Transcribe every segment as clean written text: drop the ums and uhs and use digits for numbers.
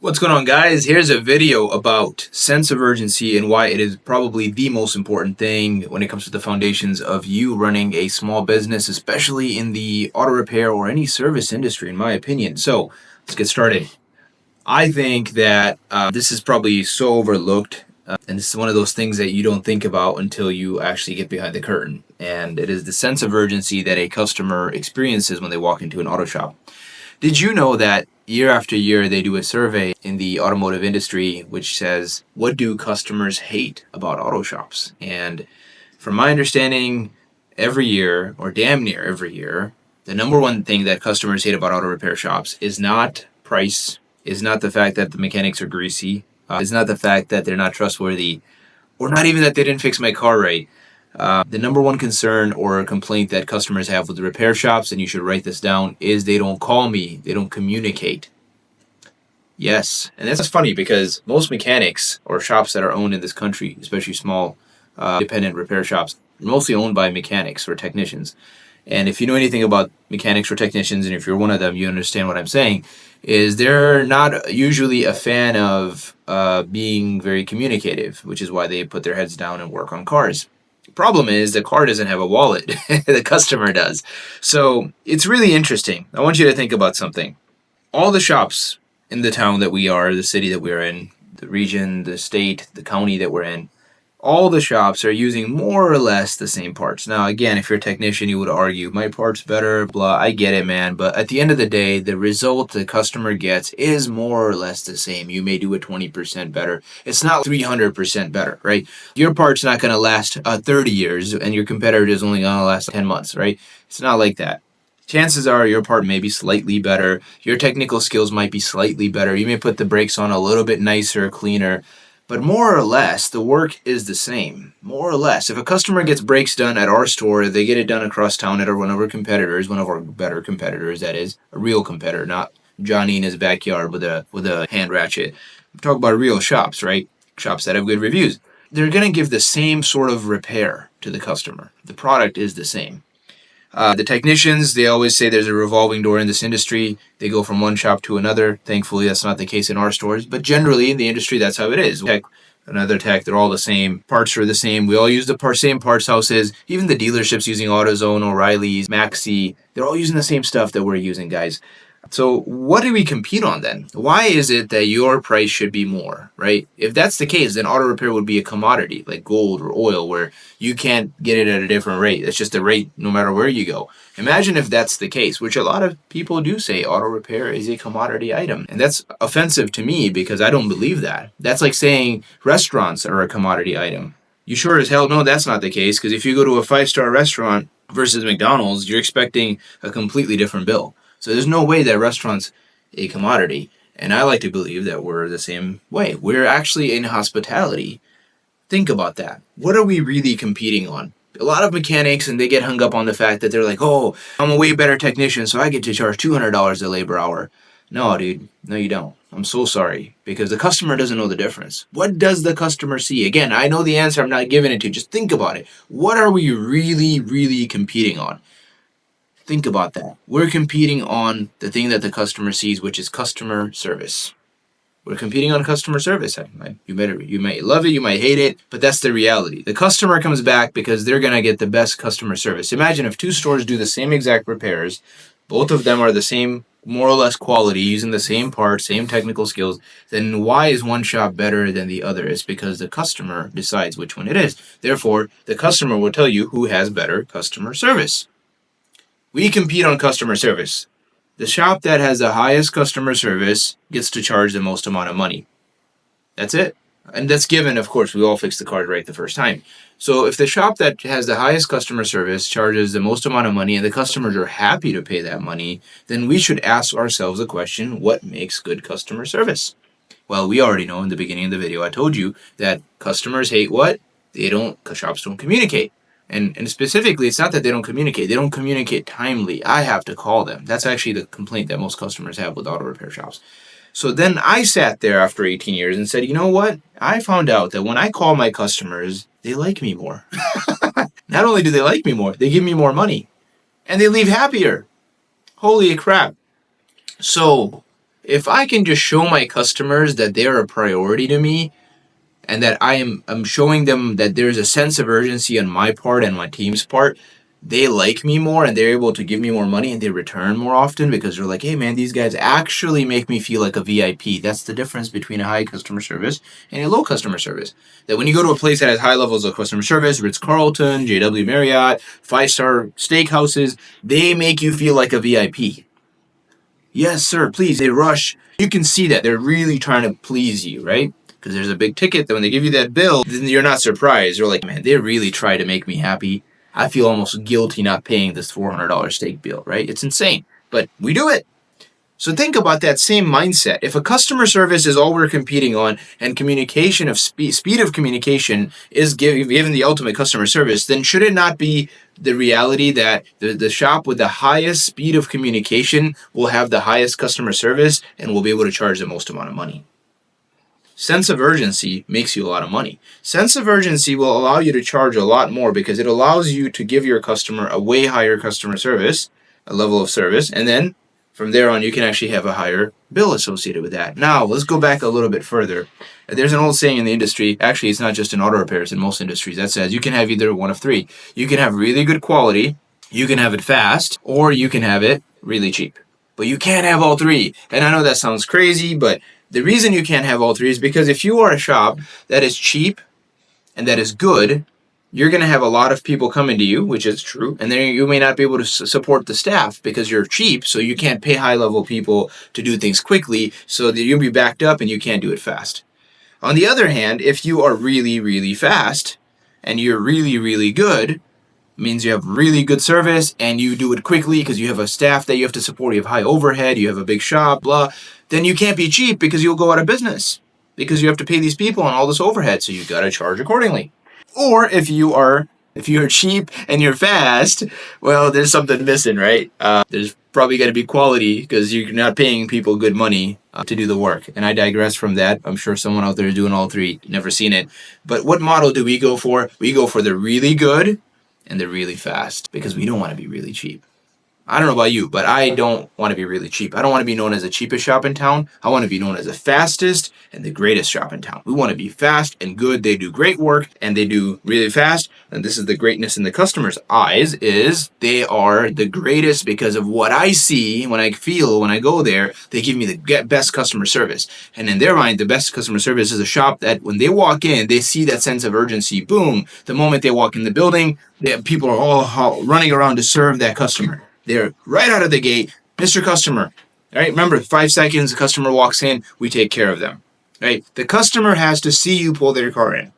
What's going on, guys? Here's a video about sense of urgency and why it is probably the most important thing when it comes to the foundations of you running a small business, especially in the auto repair or any service industry, in my opinion. So let's get started. I think that this is probably so overlooked, and this is one of those things that you don't think about until you actually get behind the curtain. And it is the sense of urgency that a customer experiences when they walk into an auto shop. Did you know that year after year they do a survey in the automotive industry which says, what do customers hate about auto shops? And from my understanding, every year, or damn near every year, the number one thing that customers hate about auto repair shops is not price, is not the fact that the mechanics are greasy, is not the fact that they're not trustworthy, or not even that they didn't fix my car right. The number one concern or complaint that customers have with the repair shops, and you should write this down, is they don't call me, they don't communicate. Yes, and that's funny because most mechanics or shops that are owned in this country, especially small independent repair shops, are mostly owned by mechanics or technicians. And if you know anything about mechanics or technicians, and if you're one of them, you understand what I'm saying, is they're not usually a fan of being very communicative, which is why they put their heads down and work on cars. Problem is the car doesn't have a wallet. The customer does. So it's really interesting. I want you to think about something. All the shops in the town that we are, the city that we're in, the region, the state, the county that we're in, all the shops are using more or less the same parts. Now, again, if you're a technician, you would argue, my part's better, blah, I get it, man. But at the end of the day, the result the customer gets is more or less the same. You may do it 20% better. It's not 300% better, right? Your part's not going to last 30 years, and your competitor is only going to last 10 months, right? It's not like that. Chances are your part may be slightly better. Your technical skills might be slightly better. You may put the brakes on a little bit nicer, cleaner. But more or less, the work is the same. More or less. If a customer gets brakes done at our store, they get it done across town at one of our competitors, one of our better competitors, that is, a real competitor, not Johnny in his backyard with a hand ratchet. I'm talking about real shops, right? Shops that have good reviews. They're going to give the same sort of repair to the customer. The product is the same. The technicians, they always say there's a revolving door in this industry. They go from one shop to another. Thankfully, that's not the case in our stores. But generally, in the industry, that's how it is. Tech, another tech, they're all the same. Parts are the same. We all use the same parts houses. Even the dealerships using AutoZone, O'Reilly's, Maxi, they're all using the same stuff that we're using, guys. So what do we compete on then? Why is it that your price should be more, right? If that's the case, then auto repair would be a commodity like gold or oil where you can't get it at a different rate. It's just a rate no matter where you go. Imagine if that's the case, which a lot of people do say auto repair is a commodity item. And that's offensive to me because I don't believe that. That's like saying restaurants are a commodity item. You sure as hell know that's not the case because if you go to a 5-star restaurant versus McDonald's, you're expecting a completely different bill. So there's no way that restaurant's a commodity. And I like to believe that we're the same way. We're actually in hospitality. Think about that. What are we really competing on? A lot of mechanics, and they get hung up on the fact that they're like, oh, I'm a way better technician, so I get to charge $200 a labor hour. No, dude. No, you don't. I'm so sorry. Because the customer doesn't know the difference. What does the customer see? Again, I know the answer. I'm not giving it to you. Just think about it. What are we really, really competing on? Think about that. We're competing on the thing that the customer sees, which is customer service. We're competing on customer service. You might love it, you might hate it, but that's the reality. The customer comes back because they're going to get the best customer service. Imagine if two stores do the same exact repairs, both of them are the same, more or less quality, using the same parts, same technical skills, then why is one shop better than the other? It's because the customer decides which one it is. Therefore, the customer will tell you who has better customer service. We compete on customer service. The shop that has the highest customer service gets to charge the most amount of money. That's it. And that's given, of course, we all fix the card right the first time. So if the shop that has the highest customer service charges the most amount of money and the customers are happy to pay that money, then we should ask ourselves the question, what makes good customer service? Well, we already know in the beginning of the video, I told you that customers hate what? Shops don't communicate. And specifically, it's not that they don't communicate. They don't communicate timely. I have to call them. That's actually the complaint that most customers have with auto repair shops. So then I sat there after 18 years and said, you know what? I found out that when I call my customers, they like me more. Not only do they like me more, they give me more money. And they leave happier. Holy crap. So If I can just show my customers that they're a priority to me, and that I'm showing them that there's a sense of urgency on my part and my team's part, they like me more and they're able to give me more money and they return more often because they're like, hey man, these guys actually make me feel like a VIP. That's the difference between a high customer service and a low customer service. That when you go to a place that has high levels of customer service, Ritz-Carlton, JW Marriott, 5-star steakhouses, they make you feel like a VIP. Yes, sir, please. They rush. You can see that they're really trying to please you, right? Because there's a big ticket that when they give you that bill, then you're not surprised. You're like, man, they really try to make me happy. I feel almost guilty not paying this $400 steak bill, right? It's insane, but we do it. So think about that same mindset. If a customer service is all we're competing on and communication of speed of communication is given the ultimate customer service, then should it not be the reality that the shop with the highest speed of communication will have the highest customer service and will be able to charge the most amount of money? Sense of urgency makes you a lot of money. Sense of urgency will allow you to charge a lot more because it allows you to give your customer a way higher customer service, a level of service, and then from there on you can actually have a higher bill associated with that. Now, let's go back a little bit further. There's an old saying in the industry, actually it's not just in auto repairs, in most industries, that says you can have either one of three. You can have really good quality, you can have it fast, or you can have it really cheap. But you can't have all three. And I know that sounds crazy, but the reason you can't have all three is because if you are a shop that is cheap and that is good, you're going to have a lot of people coming to you, which is true, and then you may not be able to support the staff because you're cheap, so you can't pay high-level people to do things quickly, so that you'll be backed up and you can't do it fast. On the other hand, if you are really, really fast and you're really, really good, means you have really good service and you do it quickly because you have a staff that you have to support, you have high overhead, you have a big shop, blah, then you can't be cheap because you'll go out of business because you have to pay these people and all this overhead, so you got to charge accordingly. Or if you're cheap and you're fast, well, there's something missing, right? There's probably got to be quality because you're not paying people good money to do the work. And I digress from that. I'm sure someone out there is doing all three. Never seen it. But what model do we go for? We go for the really good and the really fast because we don't want to be really cheap. I don't know about you, but I don't want to be really cheap. I don't want to be known as the cheapest shop in town. I want to be known as the fastest and the greatest shop in town. We want to be fast and good. They do great work and they do really fast. And this is the greatness in the customer's eyes is they are the greatest because of what I see, when I feel, when I go there, they give me the best customer service. And in their mind, the best customer service is a shop that when they walk in, they see that sense of urgency. Boom. The moment they walk in the building, people are all running around to serve that customer. They're right out of the gate, Mr. Customer. All right, remember, 5 seconds, the customer walks in, we take care of them. Right? The customer has to see you pull their car in.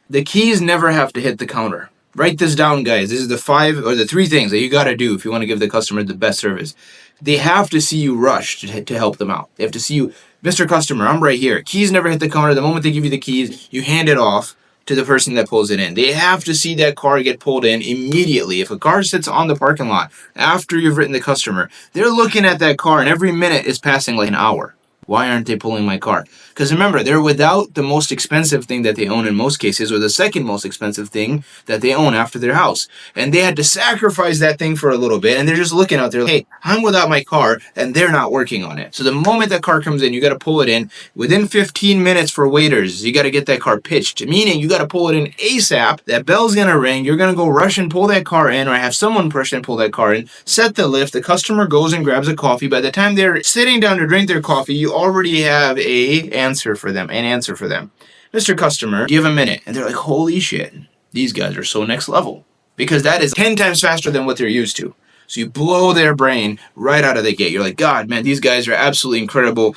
The keys never have to hit the counter. Write this down, guys. This is the 3 things that you got to do if you want to give the customer the best service. They have to see you rush to help them out. They have to see you, Mr. Customer, I'm right here. Keys never hit the counter. The moment they give you the keys, you hand it off to the person that pulls it in. They have to see that car get pulled in immediately. If a car sits on the parking lot after you've written the customer, they're looking at that car and every minute is passing like an hour. Why aren't they pulling my car? Because remember, they're without the most expensive thing that they own in most cases, or the second most expensive thing that they own after their house. And they had to sacrifice that thing for a little bit, and they're just looking out there like, hey, I'm without my car, and they're not working on it. So the moment that car comes in, you got to pull it in. Within 15 minutes for waiters, you got to get that car pitched, meaning you got to pull it in ASAP. That bell's going to ring. You're going to go rush and pull that car in, or have someone rush and pull that car in, set the lift. The customer goes and grabs a coffee. By the time they're sitting down to drink their coffee, you already have an answer for them. Mr. Customer, give a minute. And they're like, holy shit, these guys are so next level. Because that is 10 times faster than what they're used to. So you blow their brain right out of the gate. You're like, God, man, these guys are absolutely incredible.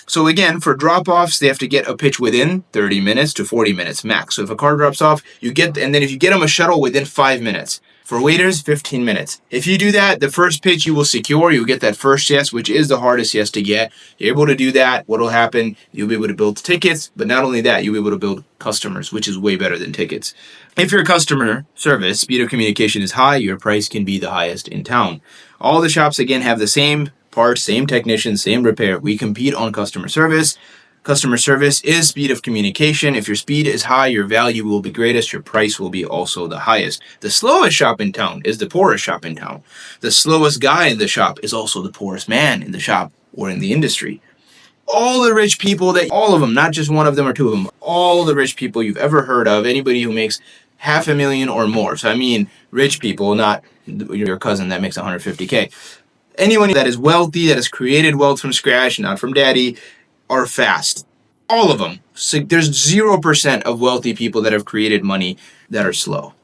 So again, for drop-offs, they have to get a pitch within 30 minutes to 40 minutes max. So if a car drops off, and then if you get them a shuttle within 5 minutes. For waiters, 15 minutes. If you do that, the first pitch you will secure. You'll get that first yes, which is the hardest yes to get. You're able to do that. What will happen? You'll be able to build tickets, but not only that, you'll be able to build customers, which is way better than tickets. If your customer service, speed of communication is high, your price can be the highest in town. All the shops, again, have the same parts, same technicians, same repair. We compete on customer service. Customer service is speed of communication. If your speed is high, your value will be greatest, your price will be also the highest. The slowest shop in town is the poorest shop in town. The slowest guy in the shop is also the poorest man in the shop or in the industry. All the rich people all of them, not just one of them or two of them, all the rich people you've ever heard of, anybody who makes $500,000 or more. So I mean rich people, not your cousin that makes 150K. Anyone that is wealthy, that has created wealth from scratch, not from daddy, are fast. All of them. So there's 0% of wealthy people that have created money that are slow.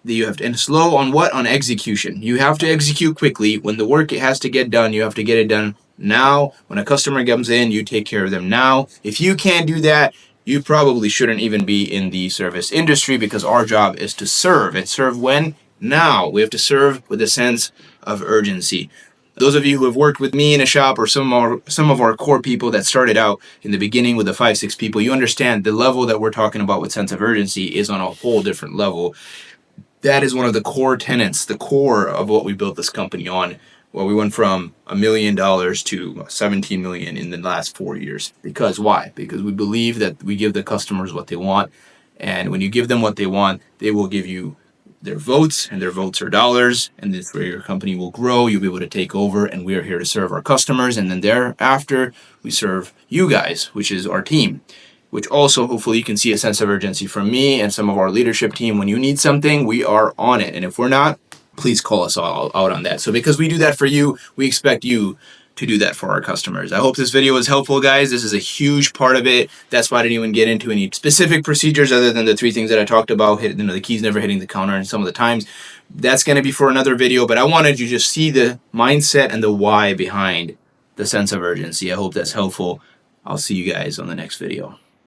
And slow on what? On execution. You have to execute quickly. When the work has to get done, you have to get it done now. When a customer comes in, you take care of them now. If you can't do that, you probably shouldn't even be in the service industry, because our job is to serve. And serve when? Now. We have to serve with a sense of urgency. Those of you who have worked with me in a shop, or some of our core people that started out in the beginning with the 5-6 people, you understand the level that we're talking about with sense of urgency is on a whole different level. That is one of the core tenets, the core of what we built this company on. Well, we went from $1 million to 17 million in the last 4 years. Because why? Because we believe that we give the customers what they want. And when you give them what they want, they will give you their votes, and their votes are dollars, and that's where your company will grow. You'll be able to take over, and we are here to serve our customers. And then thereafter, we serve you guys, which is our team, which also hopefully you can see a sense of urgency from me and some of our leadership team. When you need something, we are on it. And if we're not, please call us all out on that. So because we do that for you, we expect you to do that for our customers. I hope this video was helpful, guys. This is a huge part of it. That's why I didn't even get into any specific procedures other than the 3 things that I talked about, the keys never hitting the counter and some of the times. That's going to be for another video, but I wanted you to just see the mindset and the why behind the sense of urgency. I hope that's helpful. I'll see you guys on the next video.